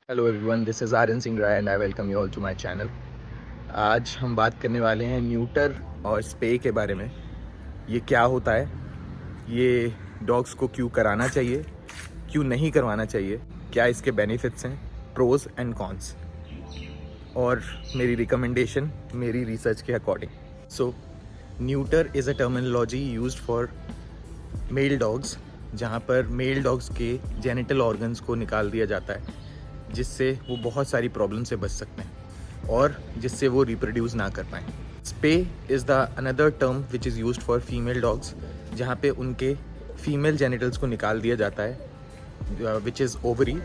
Hello everyone, this is Aryan Singh Rai and I welcome you all to my channel. आज हम बात करने वाले हैं न्यूटर और स्पे के बारे में। ये क्या होता है, ये डॉग्स को क्यों कराना चाहिए, क्यों नहीं करवाना चाहिए, क्या इसके बेनिफिट्स हैं, प्रोज एंड कॉन्स, और मेरी रिकमेंडेशन मेरी रिसर्च के according. So neuter is a terminology used for male dogs, जहाँ पर मेल डॉग्स के जेनिटल ऑर्गन्स को निकाल दिया जाता है, जिससे वो बहुत सारी प्रॉब्लम से बच सकते हैं और जिससे वो रिप्रोड्यूस ना कर पाएँ। Spay is the another term which is used for female dogs, जहाँ पे उनके फीमेल जेनिटल्स को निकाल दिया जाता है, विच इज़ ओवरी,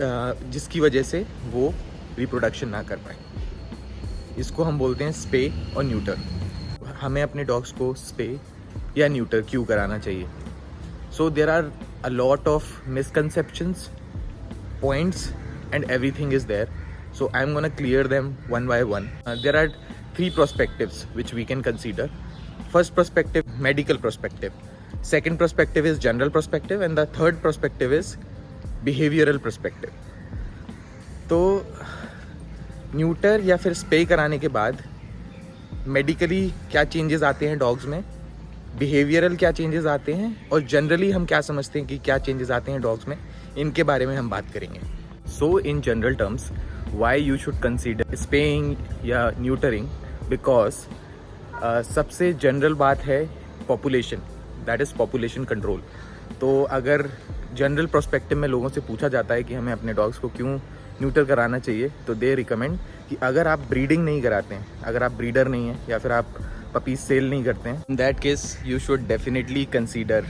जिसकी वजह से वो रिप्रोडक्शन ना कर पाए। इसको हम बोलते हैं स्पे और न्यूटर। हमें अपने डॉग्स को स्पे या न्यूटर क्यों कराना चाहिए? So there are a lot of misconceptions, points, and everything is there, so I'm gonna clear them one by one. There are three perspectives which we can consider. First perspective, medical perspective. Second perspective is general perspective, and the third perspective is behavioral perspective. तो neuter या फिर स्पे कराने के बाद medically क्या changes आते हैं dogs में, बिहेवियरल क्या चेंजेस आते हैं, और जनरली हम क्या समझते हैं कि क्या चेंजेस आते हैं डॉग्स में, इनके बारे में हम बात करेंगे। So in general terms, why you should consider spaying या न्यूटरिंग, बिकॉज सबसे जनरल बात है population, that is population control. तो अगर जनरल पर्सपेक्टिव में लोगों से पूछा जाता है कि हमें अपने डॉग्स को क्यों न्यूटर कराना चाहिए, तो दे रिकमेंड कि अगर आप ब्रीडिंग नहीं कराते हैं, अगर आप ब्रीडर नहीं हैं या फिर आप पपीज सेल नहीं करते हैं, in that case you should definitely consider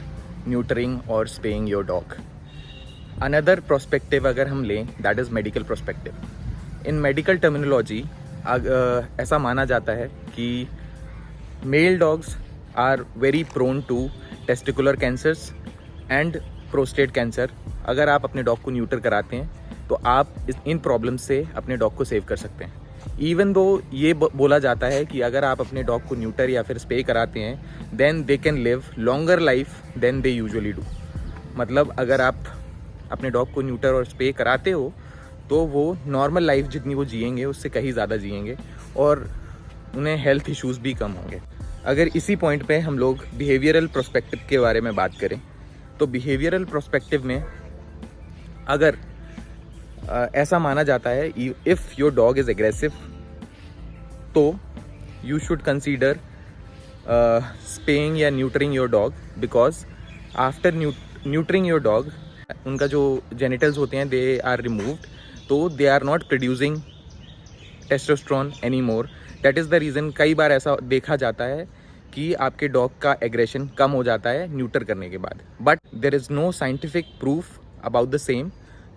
neutering और spaying your dog. Another prospective अगर हम लें, that is medical prospective. In medical terminology ऐसा माना जाता है कि male dogs are very prone to testicular cancers and prostate cancer. अगर आप अपने डॉग को न्यूटर कराते हैं तो आप इन प्रॉब्लम से अपने डॉग को सेव कर सकते हैं। इवन दो ये बोला जाता है कि अगर आप अपने डॉग को न्यूटर या फिर स्पे कराते हैं, then they can live longer life than they usually do. मतलब अगर आप अपने डॉग को न्यूटर और स्पे कराते हो तो वो नॉर्मल लाइफ जितनी वो जिएंगे उससे कहीं ज़्यादा जिएंगे और उन्हें हेल्थ इश्यूज़ भी कम होंगे। अगर इसी पॉइंट पे हम लोग बिहेवियरल प्रोस्पेक्टिव के बारे में बात करें, तो बिहेवियरल प्रोस्पेक्टिव में अगर ऐसा माना जाता है, if your dog is aggressive, तो यू शुड कंसीडर स्पेइंग या neutering your dog, because after neutering your dog उनका जो जेनिटल्स होते हैं दे आर रिमूव्ड, तो they are not producing testosterone any more. That is the reason कई बार ऐसा देखा जाता है कि आपके डॉग का एग्रेशन कम हो जाता है न्यूटर करने के बाद, but there is no scientific proof about the same,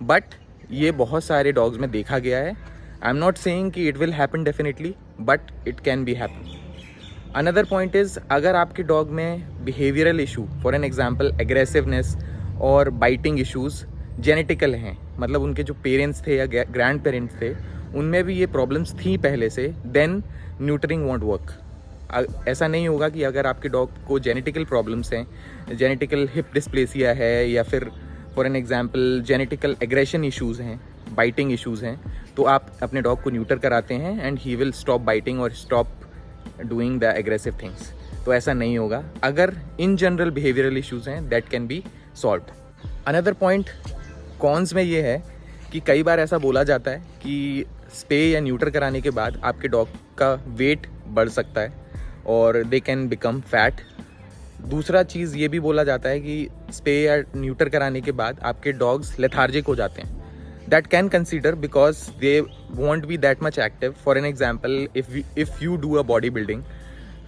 but ये बहुत सारे डॉग्स में देखा गया है। आई एम नॉट सेइंग कि it will happen definitely, but it can be happen. Another point is, अगर आपके डॉग में behavioural issue, for an example aggressiveness और बाइटिंग इश्यूज़ जेनेटिकल हैं, मतलब उनके जो पेरेंट्स थे या ग्रैंड पेरेंट्स थे उनमें भी ये प्रॉब्लम्स थी पहले से, देन न्यूटरिंग वॉन्ट वर्क। ऐसा नहीं होगा कि अगर आपके डॉग को जेनेटिकल प्रॉब्लम्स हैं, जेनेटिकल हिप डिस्प्लेसिया है या फिर for an example genetical aggression issues हैं, बाइटिंग इश्यूज़ हैं, तो आप अपने डॉग को न्यूटर कराते हैं and he will stop biting और stop doing the aggressive things. तो ऐसा नहीं होगा। अगर इन जनरल बिहेवियरल इश्यूज़ हैं, that can be solved. Another point cons में ये है कि कई बार ऐसा बोला जाता है कि स्पे या न्यूटर कराने के बाद आपके डॉग का वेट बढ़ सकता है और दे कैन बिकम फैट। दूसरा चीज़ ये भी बोला जाता है कि स्पे या न्यूटर कराने के बाद आपके डॉग्स लेथार्जिक हो जाते हैं। That can consider because they won't be that much active. For an example, if you do a body building,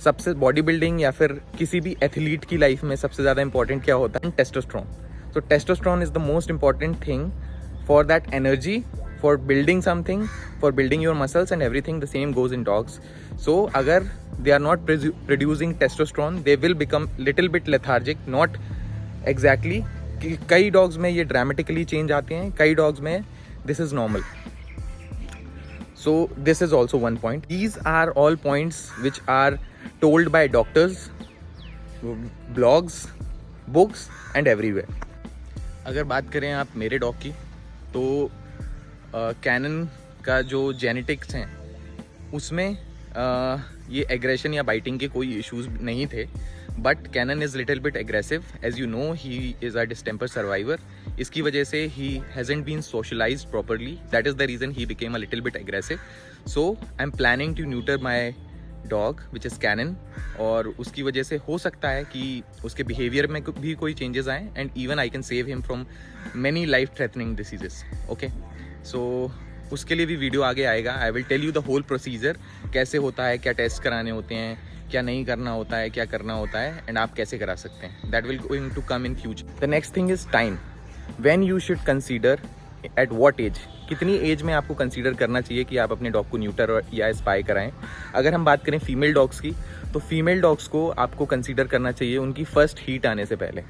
सबसे बॉडी बिल्डिंग या फिर किसी भी एथलीट की लाइफ में सबसे ज़्यादा इंपॉर्टेंट क्या होता है? Testosterone. So testosterone is the most important thing for that energy, for building something, for building your muscles and everything. The same goes in dogs. So agar they are not producing testosterone, they will become little bit lethargic. Not exactly. कई dogs में ये dramatically change आते हैं, कई dogs में this is normal. So this is also one point. These are all points which are told by doctors, blogs, books and everywhere. अगर बात करें आप मेरे डॉग की, तो कैनन का जो जेनेटिक्स हैं उसमें ये एग्रेशन या बाइटिंग के कोई इश्यूज नहीं थे, but Canon is little bit aggressive. As you know, he is a distemper survivor. इसकी वजह से he hasn't been socialised properly. That is the reason he became a little bit aggressive. So I am planning to neuter my dog which is Canon, और उसकी वजह से हो सकता है कि उसके बिहेवियर में भी कोई चेंजेस आए, and even I can save him from many life threatening diseases. Okay, so उसके लिए भी वीडियो आगे आएगा. I will tell you the whole procedure, कैसे होता है, क्या टेस्ट कराने होते हैं, क्या नहीं करना होता है, क्या करना होता है, एंड आप कैसे करा सकते हैं. That will going to come in future. The next thing is time. When you should consider, at what age, कितनी एज में आपको कंसीडर करना चाहिए कि आप अपने डॉग को न्यूटर या स्पाई कराएं. अगर हम बात करें फीमेल डॉग्स की, तो फीमेल डॉग्स को आपको कंसीडर करना चाहिए उनकी फर्स्ट हीट आने से पहले.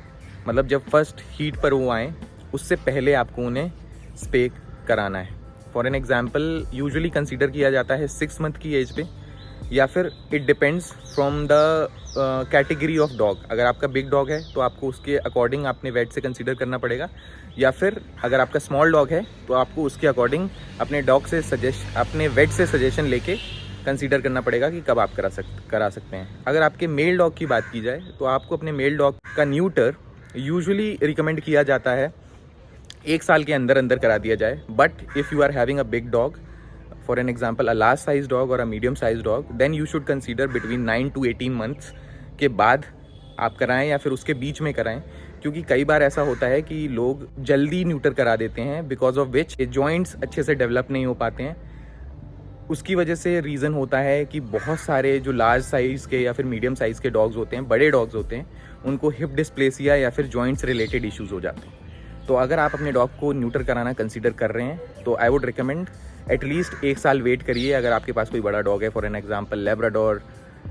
मतलब जब फर्स्ट हीट पर वो आएँ, उससे पहले आपको उन्हें स्पे कराना है. For an example, usually consider किया जाता है 6 मंथ की एज पे, या फिर it depends from the category of dog. अगर आपका बिग डॉग है तो आपको उसके अकॉर्डिंग अपने वेट से कंसीडर करना पड़ेगा, या फिर अगर आपका स्मॉल डॉग है तो आपको उसके अकॉर्डिंग अपने डॉग से अपने वेट से सजेशन लेके कंसीडर करना पड़ेगा कि कब आप करा सकते हैं. अगर आपके मेल डॉग की बात की जाए, तो आपको अपने मेल डॉग का न्यूटर यूजुअली रिकमेंड किया जाता है 1 साल के अंदर करा दिया जाए. But if you are having a big dog, for an example a large size dog और a medium size dog, then you should consider between 9 to 18 months के बाद आप कराएं, या फिर उसके बीच में कराएं. क्योंकि कई बार ऐसा होता है कि लोग जल्दी न्यूटर करा देते हैं, बिकॉज ऑफ विच जॉइंट्स अच्छे से डेवलप नहीं हो पाते हैं. उसकी वजह से रीज़न होता है कि बहुत सारे जो लार्ज साइज़ के या फिर मीडियम साइज़ के डॉग्स होते हैं, बड़े डॉग्स होते हैं, उनको हिप डिस्प्लेसिया या फिर जॉइंट्स रिलेटेड इश्यूज़ हो जाते हैं. तो अगर आप अपने डॉग को न्यूटर कराना कंसीडर कर रहे हैं, तो आई वुड रिकमेंड एटलीस्ट 1 साल वेट करिए. अगर आपके पास कोई बड़ा डॉग है, for an example Labrador,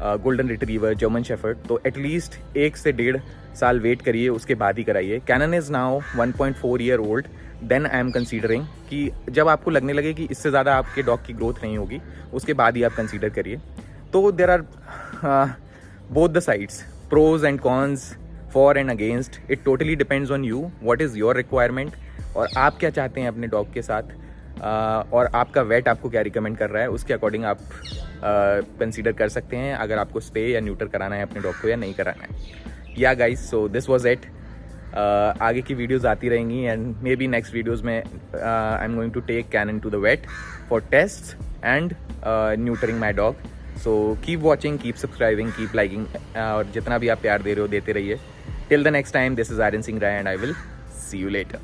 golden retriever, German shepherd, तो एटलीस्ट 1 से 1.5 साल वेट करिए, उसके बाद ही कराइए. Canon is now 1.4 year old. Then I am considering कि जब आपको लगने लगे कि इससे ज़्यादा आपके डॉग की ग्रोथ नहीं होगी, उसके बाद ही आप कंसीडर करिए. तो there are both the sides, pros and cons, for and against. It totally depends on you, what is your requirement, और आप क्या चाहते हैं अपने डॉग के साथ, और आपका वेट आपको क्या रिकमेंड कर रहा है, उसके अकॉर्डिंग आप कंसीडर कर सकते हैं अगर आपको स्पे या न्यूटर कराना है अपने डॉग को या नहीं कराना है. Yeah guys, so this was it. आगे की वीडियोस आती रहेंगी, and maybe next videos में I am going to take Canon to the vet for test and neutering my dog. So keep watching, keep subscribing, keep liking, और जितना भी आप प्यार दे रहे हो देते रहिए. Till the next time, this is Aryan Singh Rai and I will see you later.